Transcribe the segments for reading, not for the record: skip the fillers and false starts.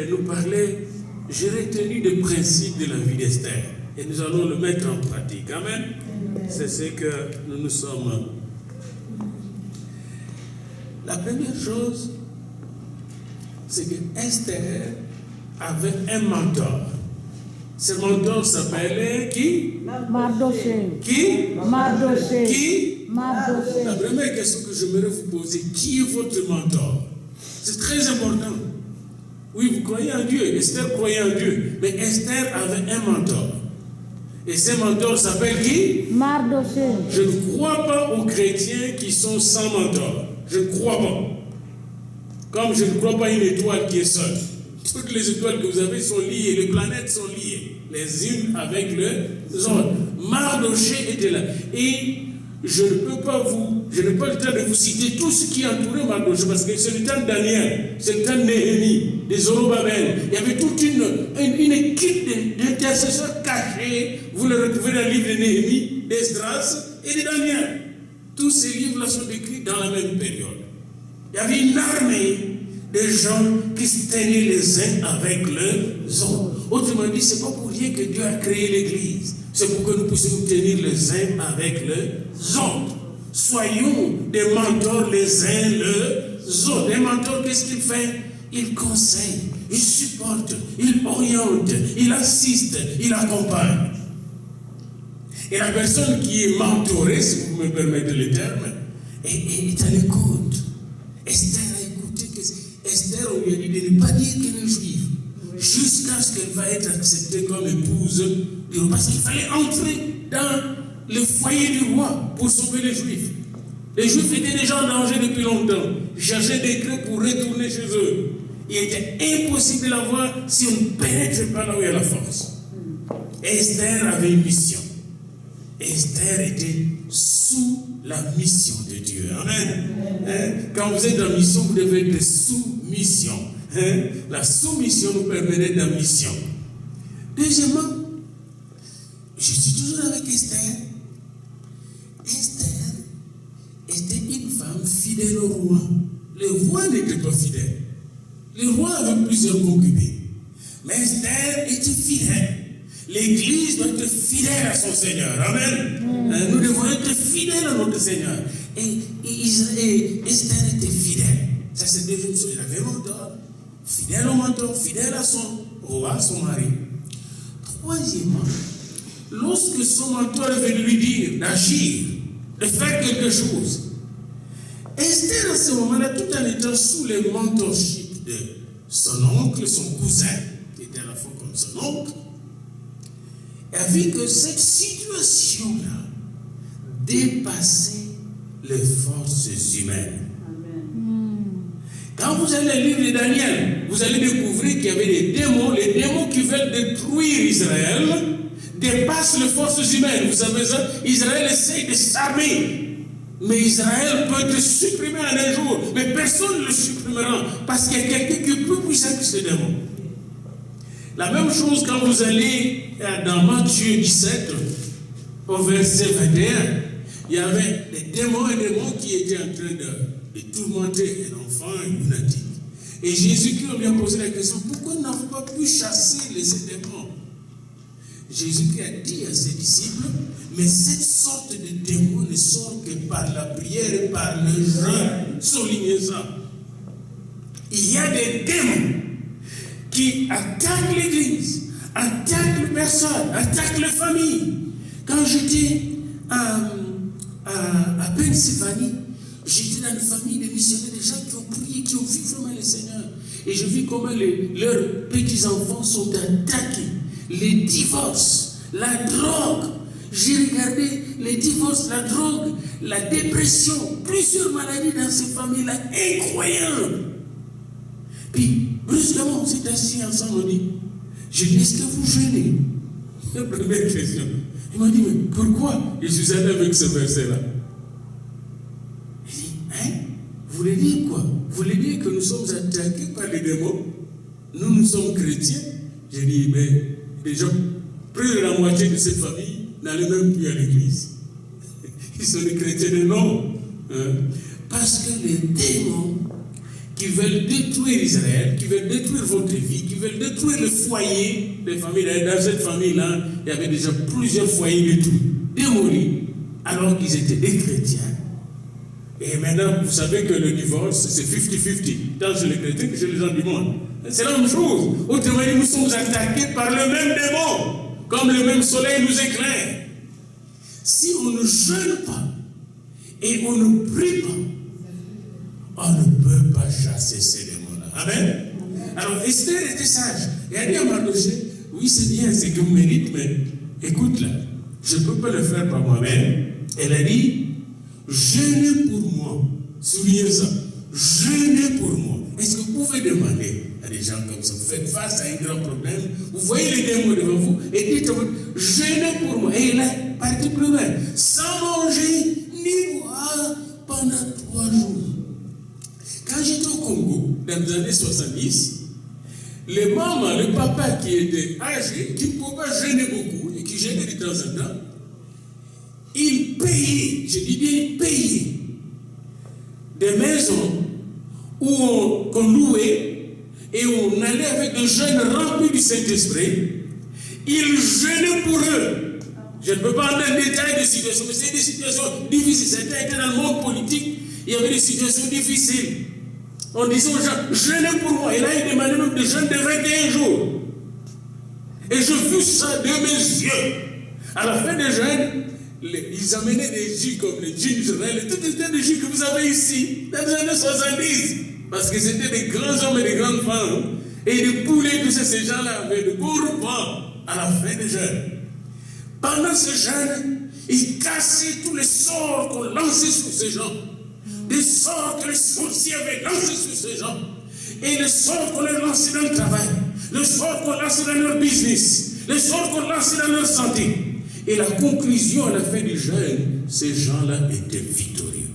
nous parlait, j'ai retenu des principes de la vie d'Esther et nous allons le mettre en pratique. Amen. C'est ce que nous sommes. La première chose, c'est que Esther avait un mentor. Ce mentor s'appelait qui? Mardochée. Qui? Mardochée. Qui? Mardochée. La première question que j'aimerais vous poser, qui est votre mentor? C'est très important. Oui, vous croyez en Dieu. Esther croyait en Dieu. Mais Esther avait un mentor. Et ce mentor s'appelle qui? Mardochée. Je ne crois pas aux chrétiens qui sont sans mentor. Je ne crois pas. Comme je ne crois pas à une étoile qui est seule. Toutes les étoiles que vous avez sont liées, les planètes sont liées, les unes avec les autres. Mardochée était là. Et je n'ai pas le temps de vous citer tout ce qui entourait Mardochée, parce que c'est le temps de Daniel, c'est le temps de Néhémie, des Zorobabel. Il y avait toute une équipe d'intercesseurs cachés. Vous le retrouvez dans le livre de Néhémie, d'Esdras et de Daniel. Tous ces livres-là sont décrits dans la même période. Il y avait une armée de gens qui se tenaient les uns avec les autres. Autrement dit, ce n'est pas pour rien que Dieu a créé l'Église. C'est pour que nous puissions nous tenir les uns avec les autres. Soyons des mentors les uns les autres. Un mentor, qu'est-ce qu'il fait? Il conseille, il supporte, il oriente, il assiste, il accompagne. Et la personne qui est mentorée, si vous me permettez le terme, est à l'écoute. Esther a écouté que Esther, on lui a dit de ne pas dire qu'elle est juive, jusqu'à ce qu'elle va être acceptée comme épouse du roi, parce qu'il fallait entrer dans le foyer du roi pour sauver les Juifs. Les Juifs étaient déjà en danger depuis longtemps. Ils cherchaient des décrets pour retourner chez eux. Il était impossible de l'avoir si on ne pénètre pas là où il y a la force. Esther avait une mission. Esther était sous la mission de Dieu. Amen. Quand vous êtes en mission, vous devez être sous mission. La soumission nous permet d'être en mission. Deuxièmement, je suis toujours avec Esther. Esther était une femme fidèle au roi. Le roi n'était pas fidèle. Le roi avait plusieurs concubines. Mais Esther était fidèle. L'Église doit être fidèle à son Seigneur. Amen. Nous devons être fidèles à notre Seigneur. Et Esther était fidèle. Ça, c'est déjà une chose. Il avait un mentor. Fidèle au mentor, fidèle à son roi, son mari. Troisièmement, lorsque son mentor avait lui dire d'agir, de faire quelque chose, Esther, à ce moment-là, tout en étant sous le mentorship de son oncle, son cousin, qui était à la fois comme son oncle, a vu que cette situation-là dépassait les forces humaines. Quand vous allez lire le Daniel, vous allez découvrir qu'il y avait des démons. Les démons qui veulent détruire Israël dépassent les forces humaines. Vous savez ça? Israël essaye de s'armer. Mais Israël peut être supprimé en un jour. Mais personne ne le supprimera. Parce qu'il y a quelqu'un qui est plus puissant que ce démon. La même chose quand vous allez dans Matthieu 17, au verset 21, il y avait des démons et des démons qui étaient en train de tourmenter un enfant lunatique. Et Jésus-Christ lui a posé la question, pourquoi n'avons pas pu chasser ces démons? Jésus-Christ a dit à ses disciples, mais cette sorte de démons ne sort que par la prière et par le jeûne. Soulignez ça. Il y a des démons qui attaquent l'Église, attaquent les personnes, attaquent les familles. Quand j'étais à Pennsylvanie, j'étais dans une famille de missionnaires, des gens qui ont prié, qui ont vu vraiment le Seigneur. Et je vis comment leurs petits-enfants sont attaqués. Les divorces, la drogue. J'ai regardé les divorces, la drogue, la dépression, plusieurs maladies dans ces familles-là, incroyables. Puis, brusquement, on s'est assis ensemble, on dit, je dis, est-ce que vous jeûnez? La première question. Il m'a dit, mais pourquoi? Je suis allé avec ce verset-là. Il dit, hein? Vous voulez dire quoi? Vous voulez dire que nous sommes attaqués par les démons? Nous sommes chrétiens? J'ai dit, mais déjà, plus de la moitié de cette famille n'allait même plus à l'église. Ils sont des chrétiens de nom. Parce que les démons qui veulent détruire Israël, qui veulent détruire votre vie, qui veulent détruire le foyer des familles. Dans cette famille-là, il y avait déjà plusieurs foyers détruits, démolis, alors qu'ils étaient des chrétiens. Et maintenant, vous savez que le divorce, c'est 50-50, tant chez les chrétiens que chez les gens du monde. C'est la même chose. Autrement dit, nous sommes attaqués par le même démon, comme le même soleil nous éclaire. Si on ne jeûne pas et on ne prie pas, on ne peut pas chasser ces démons-là. Amen. Alors Esther était sage. Et elle dit à Mardochée, oui c'est bien, c'est que vous méritez, mais écoute là, je ne peux pas le faire par moi-même. Elle a dit, jeûnez pour moi. Soulignez ça. Jeûnez pour moi. Est-ce que vous pouvez demander à des gens comme ça, vous faites face à un grand problème, vous voyez les démons devant vous, et dites, jeûnez pour moi. Et il est parti plus loin, sans manger ni boire pendant 3 jours. Quand j'étais au Congo, dans les années 70, les mamans, le papa qui était âgé, qui ne pouvait pas jeûner beaucoup, et qui jeûnait de temps en temps, ils payaient, je dis bien payaient, des maisons où qu'on louait, et on allait avec des jeunes remplis du Saint-Esprit. Ils jeûnaient pour eux. Je ne peux pas entrer en détail des situations, mais c'est des situations difficiles. C'était dans le monde politique, il y avait des situations difficiles. On disait aux gens, jeûnez pour moi. Et là, ils demandaient même des jeûnes de 21 jours. Et je vis ça de mes yeux. À la fin des jeûnes, ils amenaient des jus comme les ginger, tout était des jus que vous avez ici, dans les années 70. Parce que c'était des grands hommes et des grandes femmes. Et des poulets, tous ces gens-là avaient de beaux repas à la fin des jeûnes. Pendant ce jeûne, ils cassaient tous les sorts qu'on lançait sur ces gens. Des sorts que les sorciers avaient lancés sur ces gens. Et les sorts qu'on leur lançait dans le travail. Les sorts qu'on lançait dans leur business. Les sorts qu'on lançait dans leur santé. Et la conclusion à la fin du jeûne, ces gens-là étaient victorieux.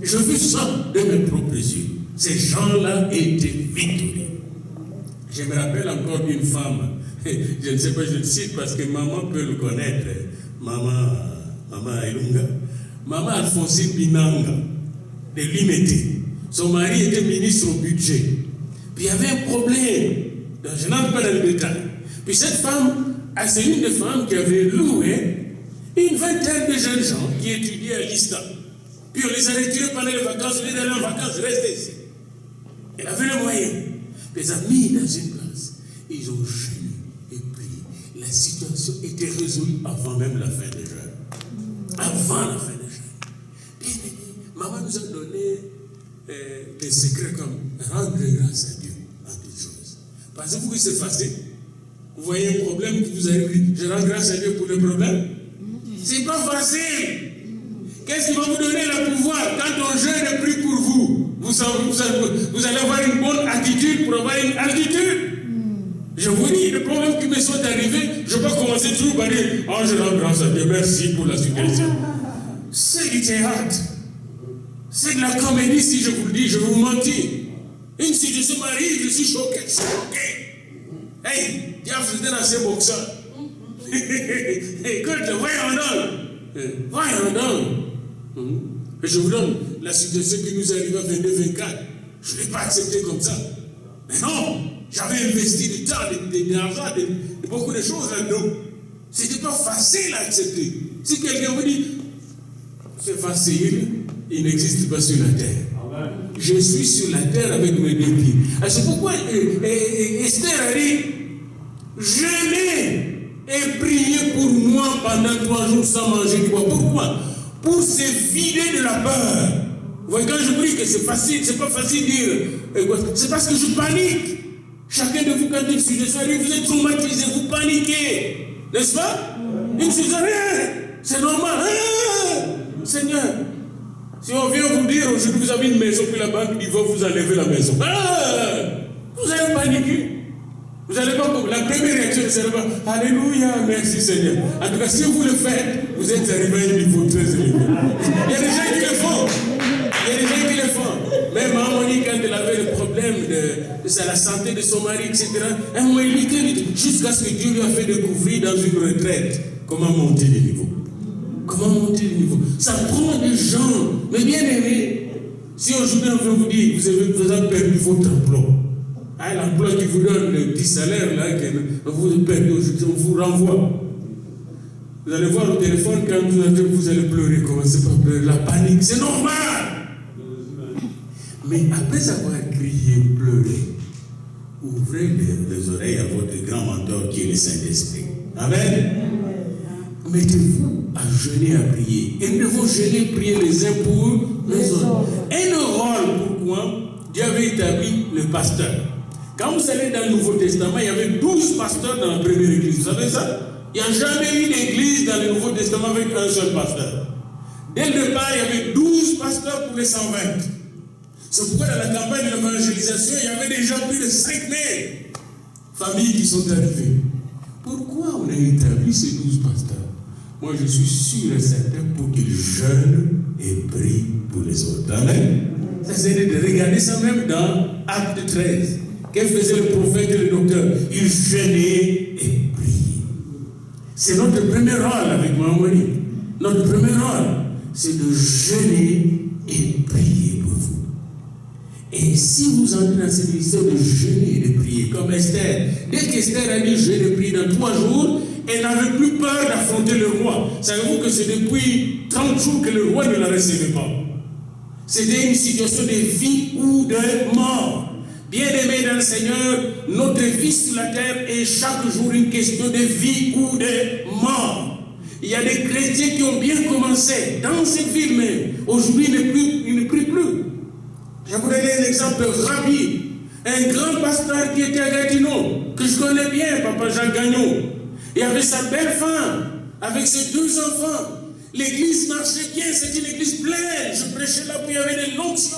Je vis ça de mes propres yeux. Ces gens-là étaient victorieux. Je me rappelle encore d'une femme, je ne sais pas, je le cite parce que maman peut le connaître, maman Elunga, maman Alphonsine Binanga, de Limete. Son mari était ministre au budget. Puis il y avait un problème, je n'entre pas dans le détail. Puis cette femme, c'est une des femmes qui avait loué une vingtaine de jeunes gens qui étudiaient à l'ISTA. Puis on les a retirés pendant les vacances, on les allait en vacances, restez ici. Elle avait le moyen. Puis ils ont mis dans une place. Ils ont jeûné et prié. La situation était résolue avant même la fin des jeûnes. Avant la fin des jeûnes. Maman nous a donné des secrets comme rendre grâce à Dieu en toutes choses. Pensez-vous que c'est facile? Vous voyez un problème qui vous arrive, je rends grâce à Dieu pour le problème? C'est pas facile. Qu'est-ce qui va vous donner le pouvoir quand on jeûne et prie pour vous? Vous allez avoir une bonne attitude pour avoir une altitude. Je vous dis, les problèmes qui me sont arrivés, je ne vais pas commencer toujours par dire, oh, je rends grâce à Dieu, merci pour la sécurité. C'est du théâtre. C'est de la comédie, si je vous le dis, je vais vous mentir. Une situation m'arrive, je suis choqué, Hey, diable, c'était dans ces boxeurs. Écoute, voyons donc. Et je vous donne la situation qui nous arrive à 22-24. Je ne l'ai pas accepté comme ça. Mais non, j'avais investi du temps, de l'argent, de beaucoup de choses là-dedans. Ce n'était pas facile à accepter. Si quelqu'un vous dit, c'est facile, il n'existe pas sur la terre. Amen. Je suis sur la terre avec mes 2 pieds. C'est pourquoi Esther a dit, jeûnez et priez pour moi pendant 3 jours sans manger de bois. Pourquoi? Pour se vider de la peur. Vous voyez, quand je prie que c'est facile, c'est pas facile de dire. C'est parce que je panique. Chacun de vous, quand une situation arrive, vous êtes traumatisé, vous paniquez. N'est-ce pas? Une situation arrive, c'est normal. Seigneur, si on vient vous dire aujourd'hui vous avez une maison, puis la banque dit va vous enlever la maison. Vous allez paniquer. Vous n'allez pas, la première réaction ne sera pas Alléluia, merci Seigneur. En tout cas, si vous le faites, vous êtes arrivé à un niveau très élevé. Il y a des gens qui le font. Même à Monique, quand elle avait le problème de la santé de son mari, etc., elle m'a évité jusqu'à ce que Dieu lui a fait découvrir dans une retraite comment monter de niveau. Ça prend des gens, mais bien aimés. Si aujourd'hui on veut vous dire que vous avez perdu votre emploi, hein, l'emploi qui vous donne le petit salaire, là, que vous avez perdu aujourd'hui, on vous renvoie. Vous allez voir au téléphone, quand vous allez pleurer, commencez par pleurer, la panique, c'est normal. Mais après avoir crié, pleuré, ouvrez les oreilles à votre grand mentor qui est le Saint-Esprit. Amen. Mettez-vous à jeûner, à prier. Et nous devons jeûner, prier les uns pour les autres. Et le rôle, pourquoi Dieu avait établi le pasteur. Quand vous allez dans le Nouveau Testament, il y avait 12 pasteurs dans la première église. Vous savez ça? Il n'y a jamais eu d'église dans le Nouveau Testament avec un seul pasteur. Dès le départ, il y avait 12 pasteurs pour les 120. C'est pourquoi dans la campagne de l'évangélisation, il y avait déjà plus de 5000 familles qui sont arrivées. Pourquoi on a établi ces 12 pasteurs? Moi, je suis sûr et certain pour qu'ils jeûnent et prient pour les autres. Amen. Ça, c'est de regarder ça même dans Acte 13. Qu'est-ce que faisait le prophète et le docteur? Ils jeûnaient et priaient. C'est notre premier rôle avec Mahamoni. Notre premier rôle, c'est de jeûner et prier pour vous. Et si vous entrez dans ce ministère de jeûner et de prier, comme Esther, dès qu'Esther a dit jeûner et prier dans 3 jours, elle n'avait plus peur d'affronter le roi. Savez-vous que c'est depuis 30 jours que le roi ne la recevait pas? C'était une situation de vie ou de mort. Bien-aimés dans le Seigneur, notre vie sur la terre est chaque jour une question de vie ou de mort. Il y a des chrétiens qui ont bien commencé dans cette ville, mais aujourd'hui ils ne prient plus. Je vous donne un exemple rapide. Un grand pasteur qui était à Gatineau, que je connais bien, Papa Jacques Gagnon. Il avait sa belle femme, avec ses 2 enfants. L'église marchait bien, c'était une église pleine. Je prêchais là où il y avait des l'onction.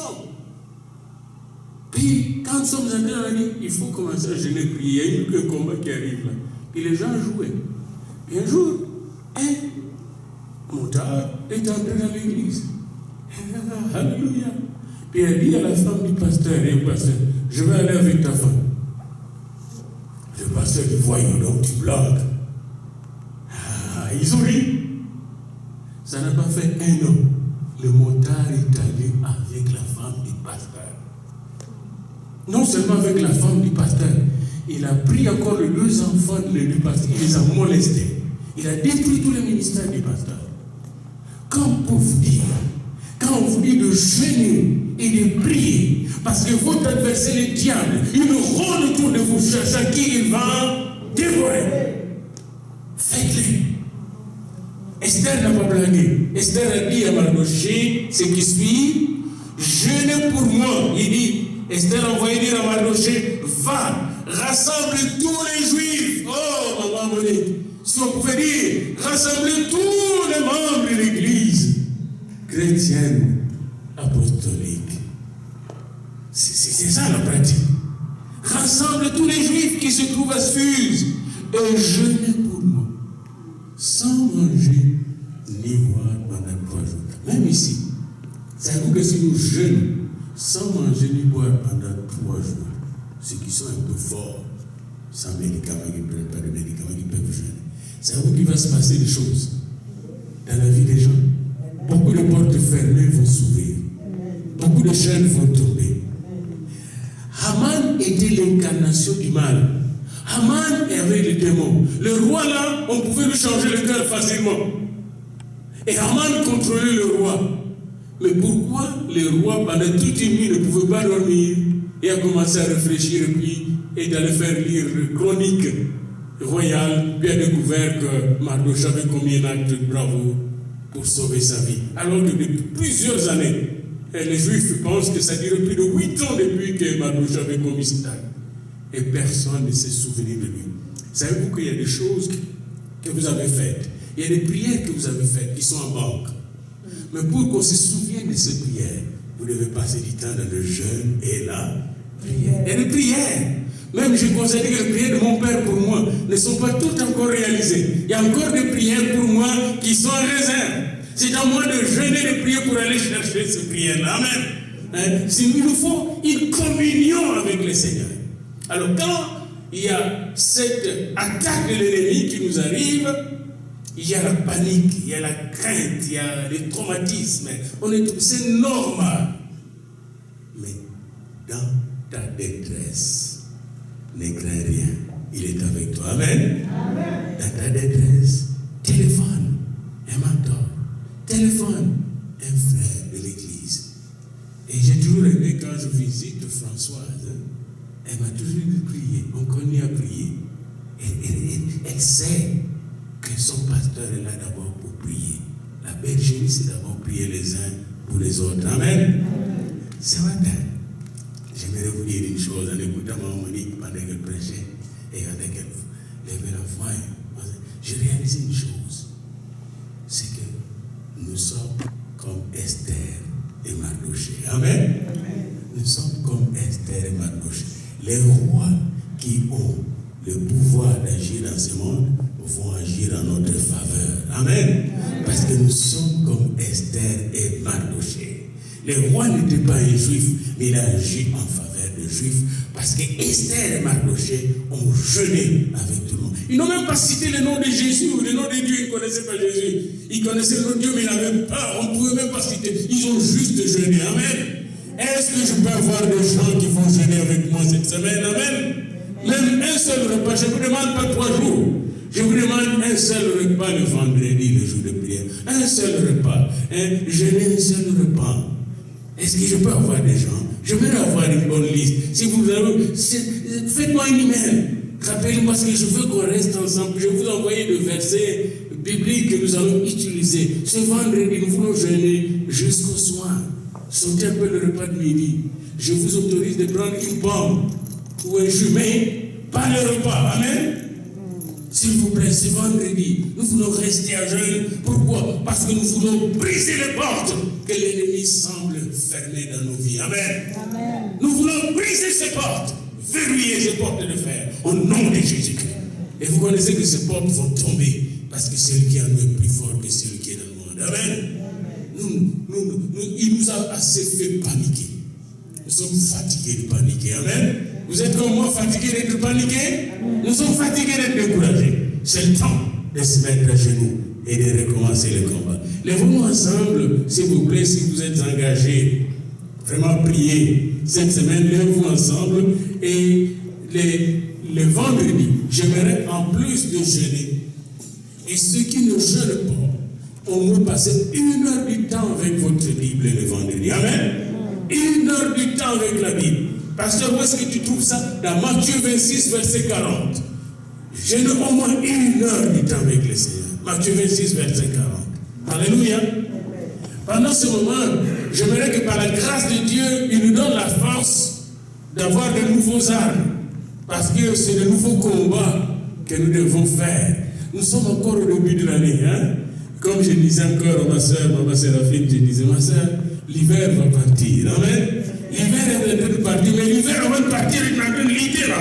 Puis, quand nous sommes entrés, on a dit, il faut commencer à jeûner, prier. Il y a eu un combat qui arrive là. Puis les gens jouaient. Puis un jour, un motard est entré dans l'église. Alléluia. Puis elle dit à la femme du pasteur, je vais aller avec ta femme. Le pasteur dit, voyons donc, tu bloques. Ils ont ri. Ça n'a pas fait 1 an. Le motard est allé avec la femme du pasteur. Non seulement avec la femme du pasteur, il a pris encore les 2 enfants du pasteur, il les a molestés. Il a détruit tous les ministères du pasteur. Comme pour vous dire, quand on vous dit de jeûner et de prier, parce que votre adversaire, le diable, il rôde autour de vous, cherchant qui il va dévorer. Faites-le. Esther n'a pas blagué. Esther a dit à Mardoché, ce qui suit, jeûnez pour moi. Il dit, Esther a envoyé dire à Mardoché, va, rassemble tous les juifs. Oh, maman Monique, si on pouvait dire, rassemblez tous les membres de l'église chrétienne apostolique. C'est ça la pratique. Rassemble tous les juifs qui se trouvent à Suse et jeûnez pour moi, sans manger ni boire pendant 3 jours. Même ici, savez-vous que si nous jeûnons sans manger ni boire pendant 3 jours, ceux qui sont un peu forts, sans médicaments, qui ne prennent pas de médicaments, qui peuvent jeûner, savez-vous qu'il va se passer des choses dans la vie des gens? Beaucoup de portes fermées vont s'ouvrir. Beaucoup de chaînes vont tomber. Haman était l'incarnation du mal. Haman avait les démons. Le roi là, on pouvait lui changer le cœur facilement. Et Haman contrôlait le roi. Mais pourquoi le roi, pendant toute une nuit, ne pouvait pas dormir et a commencé à réfléchir et puis est allé faire lire le chronique royale, puis a découvert que Mardochée avait commis un acte de bravoure pour sauver sa vie. Alors que depuis plusieurs années, les Juifs pensent que ça durait plus de 8 ans depuis que Mardochée avait commis cet acte. Et personne ne s'est souvenu de lui. Savez-vous qu'il y a des choses que vous avez faites, il y a des prières que vous avez faites qui sont en banque. Mais pour qu'on se souvienne de ces prières, vous devez passer du temps dans le jeûne et la prière. Et les prières, même je constate que les prières de mon Père pour moi ne sont pas toutes encore réalisées. Il y a encore des prières pour moi qui sont en réserve. C'est à moi de jeûner et de prier pour aller chercher ces prières-là. Amen. Il nous faut une communion avec le Seigneur. Alors quand il y a cette attaque de l'ennemi qui nous arrive, il y a la panique, il y a la crainte, il y a les traumatismes. C'est normal. dans ta détresse, ne crains rien. Il est avec toi. Amen. Amen. Dans ta détresse, téléphone un mentor, téléphone un frère de l'église. Et j'ai toujours aimé quand je visite Françoise, elle m'a toujours dit de prier. On connaît à prier. Elle sait que son pasteur est là d'abord pour prier. La bergerie, c'est d'abord prier les uns pour les autres. Amen. Ce matin, j'aimerais vous dire une chose en écoutant ma Monique pendant qu'elle prêchait et pendant qu'elle levait la voix. J'ai réalisé une chose, c'est que nous sommes comme Esther et Mardoché. Amen. Nous sommes comme Esther et Mardoché. Les rois qui ont le pouvoir d'agir dans ce monde vont agir en notre faveur. Amen. Parce que nous sommes comme Esther et Mardoché. Le roi n'était pas un juif, mais il a agi en faveur des juifs. Parce que Esther et Mardoché ont jeûné avec tout le monde. Ils n'ont même pas cité le nom de Jésus ou le nom de Dieu. Ils ne connaissaient pas Jésus. Ils connaissaient le nom de Dieu, mais ils n'avaient pas. On ne pouvait même pas citer. Ils ont juste jeûné. Amen. Est-ce que je peux avoir des gens qui vont jeûner avec moi cette semaine? Amen. Même un seul repas. Je ne vous demande pas 3 jours. Je vous demande un seul repas le vendredi, le jour de prière. Un seul repas. Jeûner un seul repas. Est-ce que je peux avoir des gens? Je veux avoir une bonne liste. Si vous avez, faites-moi un email. Rappelez-moi parce que je veux qu'on reste ensemble. Je vais vous envoyer le verset biblique que nous allons utiliser. Ce vendredi, nous voulons jeûner jusqu'au soir. Sautez un peu le repas de midi. Je vous autorise de prendre une pomme ou un jumet, pas le repas. Amen. S'il vous plaît, ce vendredi, nous voulons rester à jeûne. Pourquoi? Parce que nous voulons briser les portes que l'ennemi semble fermer dans nos vies. Amen. Amen. Nous voulons briser ces portes, verrouiller ces portes de fer, au nom de Jésus-Christ. Et vous connaissez que ces portes vont tomber, parce que celui qui est en nous est plus fort que celui qui est dans le monde. Amen. Il nous a assez fait paniquer. Nous sommes fatigués de paniquer. Amen. Vous êtes comme moi fatigués d'être paniqués? Nous sommes fatigués d'être découragés. C'est le temps de se mettre à genoux et de recommencer le combat. Lèvons-nous ensemble, s'il vous plaît, si vous êtes engagés, vraiment prier cette semaine, lèvons-nous ensemble. Et les vendredis, j'aimerais en plus de jeûner, et ceux qui ne jeûnent pas, on va passer 1 heure du temps avec votre Bible le vendredi. Amen. 1 heure du temps avec la Bible. Pasteur, où est-ce que tu trouves ça? Dans Matthieu 26, verset 40. Jeûne au moins 1 heure du temps avec le Seigneur. Matthieu 26, verset 40. Alléluia. Pendant ce moment, j'aimerais que par la grâce de Dieu, il nous donne la force d'avoir de nouveaux armes. Parce que c'est de nouveaux combats que nous devons faire. Nous sommes encore au début de l'année. Hein? Comme je disais encore à ma soeur Séraphine, je disais, ma soeur, l'hiver va partir. Amen. L'hiver est en train de partir, mais l'hiver avant de partir, il est en train de l'idée là.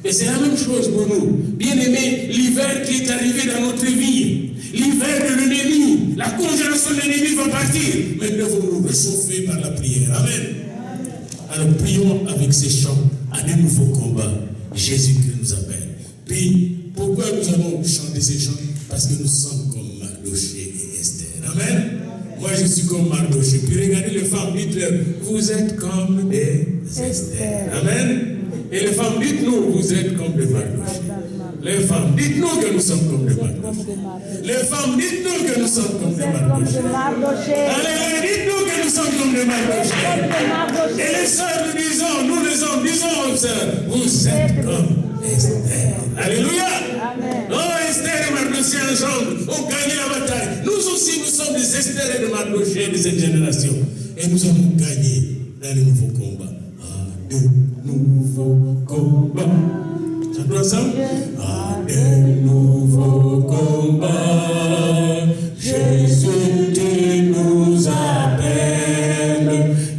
Et c'est la même chose pour nous. Bien-aimés, l'hiver qui est arrivé dans notre vie, l'hiver de l'ennemi, la congélation de l'ennemi va partir. Mais nous devons nous réchauffer par la prière. Amen. Alors prions avec ces chants à de nouveaux combats. Jésus-Christ nous appelle. Puis, pourquoi nous allons chanter ces chants? Parce que nous sommes comme Mardoché et Esther. Amen. Moi, je suis comme Mardoché. Puis regardez les femmes, dites-leur, vous êtes comme des Esther. Amen. Et les femmes, dites-nous, vous êtes comme des Mardoché. Les femmes, dites-nous que nous sommes comme des Mardoché. Les femmes, dites-nous que nous sommes comme des Mardoché. Allez, dites-nous que nous sommes comme des Mardoché. Et les sœurs, nous disons, nous les hommes, disons aux sœurs, vous êtes comme Esther. Alléluia. Amen. Oh, Esther et Mardoché ensemble ont gagné la bataille. Nous aussi, nous sommes des Esther et des Mardoché de cette génération. Et nous avons gagné dans les nouveaux combats. De nouveaux combats. Chantons ensemble. À de nouveaux combats. Jésus tu nous appelle.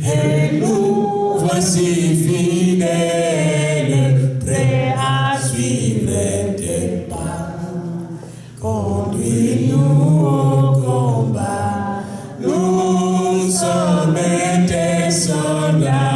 Et nous voici fidèles, prêts à suivre tes pas. Conduis-nous au combat. Nous sommes tes soldats.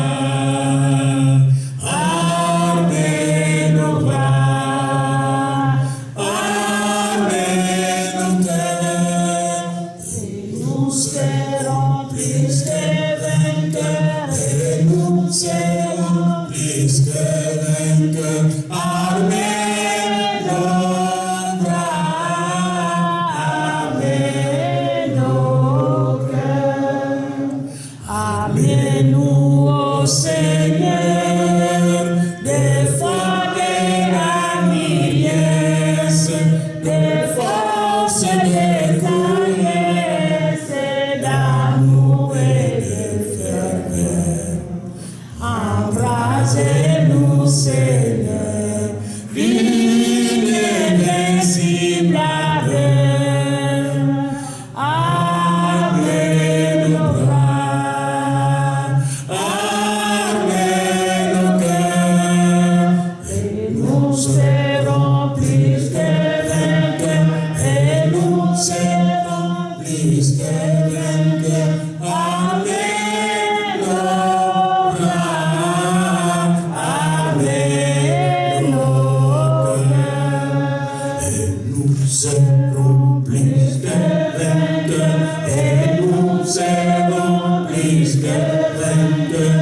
serons plus que vainqueurs, et nous serons plus que vainqueurs. Avec nos cœurs, et nous serons plus que vainqueurs, et nous serons plus que vainqueurs.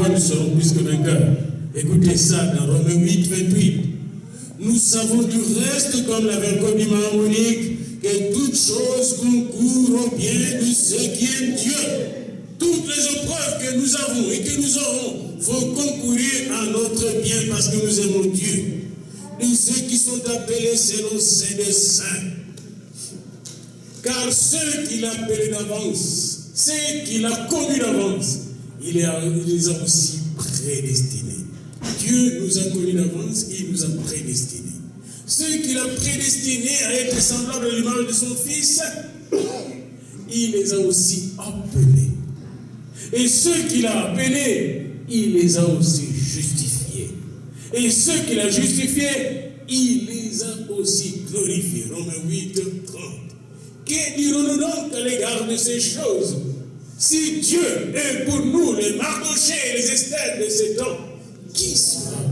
Nous serons plus que vainqueurs. Écoutez ça dans Romains 8, 28. Nous savons du reste, comme l'avait dit Monique, que toutes choses concourent au bien de ceux qui aiment Dieu. Toutes les épreuves que nous avons et que nous aurons vont concourir à notre bien parce que nous aimons Dieu. De ceux qui sont appelés selon ses desseins. Car ceux qu'il a appelés d'avance, ceux qu'il a connus d'avance, il les a aussi prédestinés. Dieu nous a connus d'avance, il nous a prédestinés. Ceux qu'il a prédestinés à être semblables à l'image de son Fils, il les a aussi appelés. Et ceux qu'il a appelés, il les a aussi justifiés. Et ceux qu'il a justifiés, il les a aussi glorifiés. Romains 8, 30. Que dirons-nous donc à l'égard de ces choses? Si Dieu est pour nous les Mardochée et les Esther de ces temps, qui sera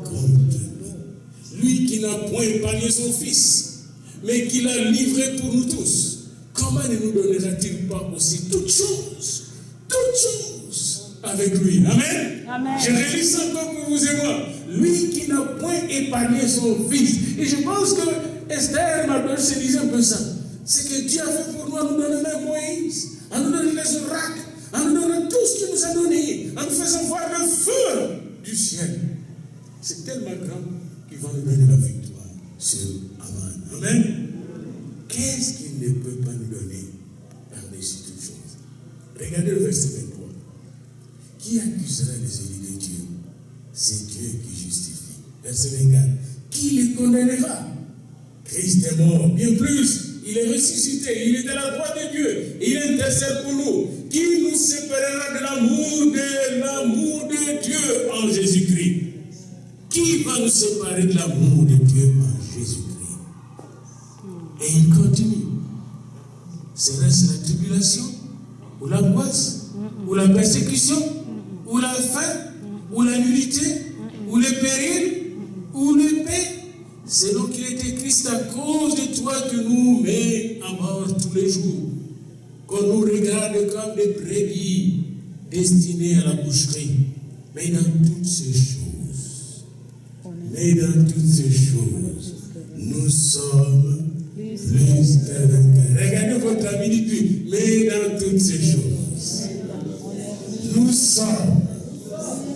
contre nous? Lui qui n'a point épargné son Fils, mais qui l'a livré pour nous tous, comment ne nous donnera-t-il pas aussi toutes choses avec lui? Amen. Amen. Je relis ça encore pour vous et moi. Lui qui n'a point épargné son Fils. Et je pense que Esther et Mardochée se disaient un peu ça. C'est que Dieu a fait pour nous, en nous donnant même Moïse, en nous donnant les oracles, en nous donnant tout ce qu'il nous a donné, en nous faisant voir le feu du ciel. C'est tellement grand qu'il va nous donner la victoire sur Aman. Amen. Qu'est-ce qu'il ne peut pas nous donner par-dessus toutes choses? Regardez le verset 23. Qui accusera les élus de Dieu? C'est Dieu qui justifie. Verset 24. Qui les condamnera? Christ est mort, bien plus. Il est ressuscité, il est à la droite de Dieu, il intercède pour nous. Qui nous séparera de l'amour de Dieu en Jésus-Christ? Qui va nous séparer de l'amour de Dieu en Jésus-Christ? Et il continue. Serait-ce la tribulation, ou l'angoisse, ou la persécution, ou la faim, ou la nudité, ou le péril, ou l'épée? Selon qu'il est écrit, c'est à cause de toi que nous met à mort tous les jours, qu'on nous regarde comme des brebis destinées à la boucherie. Mais dans toutes ces choses, nous sommes plus que vainqueurs. Regardez votre ami, dites-lui, mais dans toutes ces choses, nous sommes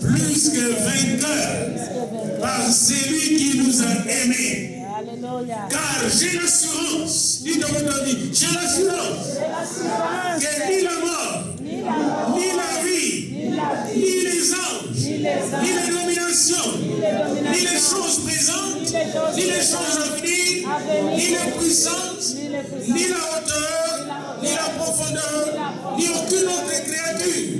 plus que vainqueurs par celui qui nous a aimés. Alléluia. Car j'ai l'assurance, dites à votre ami, j'ai l'assurance que ni la mort, ni la vie, ni les anges, ni les dominations, ni les choses présentes, ni les choses à venir, ni les puissances, ni la hauteur, ni la profondeur, ni aucune autre créature,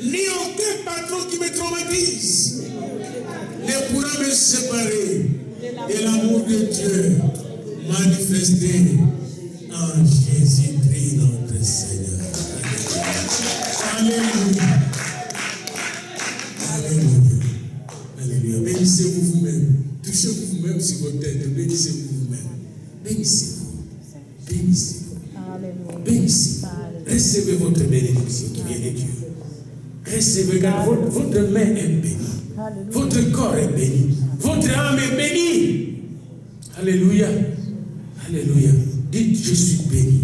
ni aucun patron qui me traumatise ne pourra me séparer de l'amour de Dieu manifesté en Jésus-Christ notre Seigneur. Alléluia. Alléluia. Alléluia. Bénissez-vous vous-même. Touchez-vous vous-même sur votre tête. Bénissez-vous vous-même. Bénissez-vous. Bénissez-vous. Bénissez-vous. Recevez votre bénédiction qui vient de Dieu. Recevez, car votre main est bénie. Votre corps est béni. Votre âme est bénie. Alléluia. Alléluia. Dites, je suis béni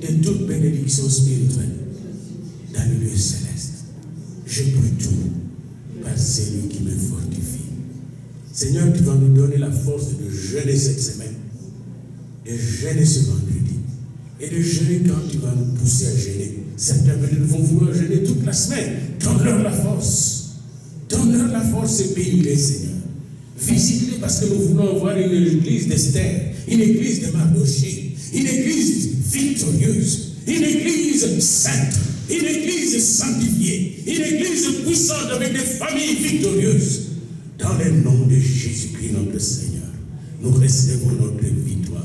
de toute bénédiction spirituelle dans le lieu céleste. Je peux tout par celui qui me fortifie. Seigneur, tu vas nous donner la force de jeûner cette semaine, de jeûner ce vendredi, et de jeûner quand tu vas nous pousser à jeûner. Certains vont vouloir jeûner toute la semaine. Donne-leur la force. Donne-leur la force et bénis-les, Seigneur. Visite-les parce que nous voulons avoir une église d'Esther, une église de Mardochée, une église victorieuse, une église sainte, une église sanctifiée, une église puissante avec des familles victorieuses. Dans le nom de Jésus-Christ, notre Seigneur, nous recevons notre victoire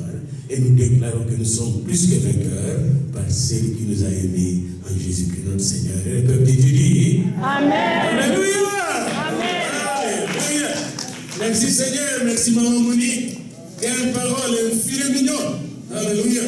et nous déclarons que nous sommes plus que vainqueurs par celui qui nous a aimés en Jésus-Christ, notre Seigneur. Et le peuple dit Amen. Alléluia. Amen. Alléluia. Merci Seigneur, merci Maman Monique. Quelle parole, un filet mignon. Alléluia.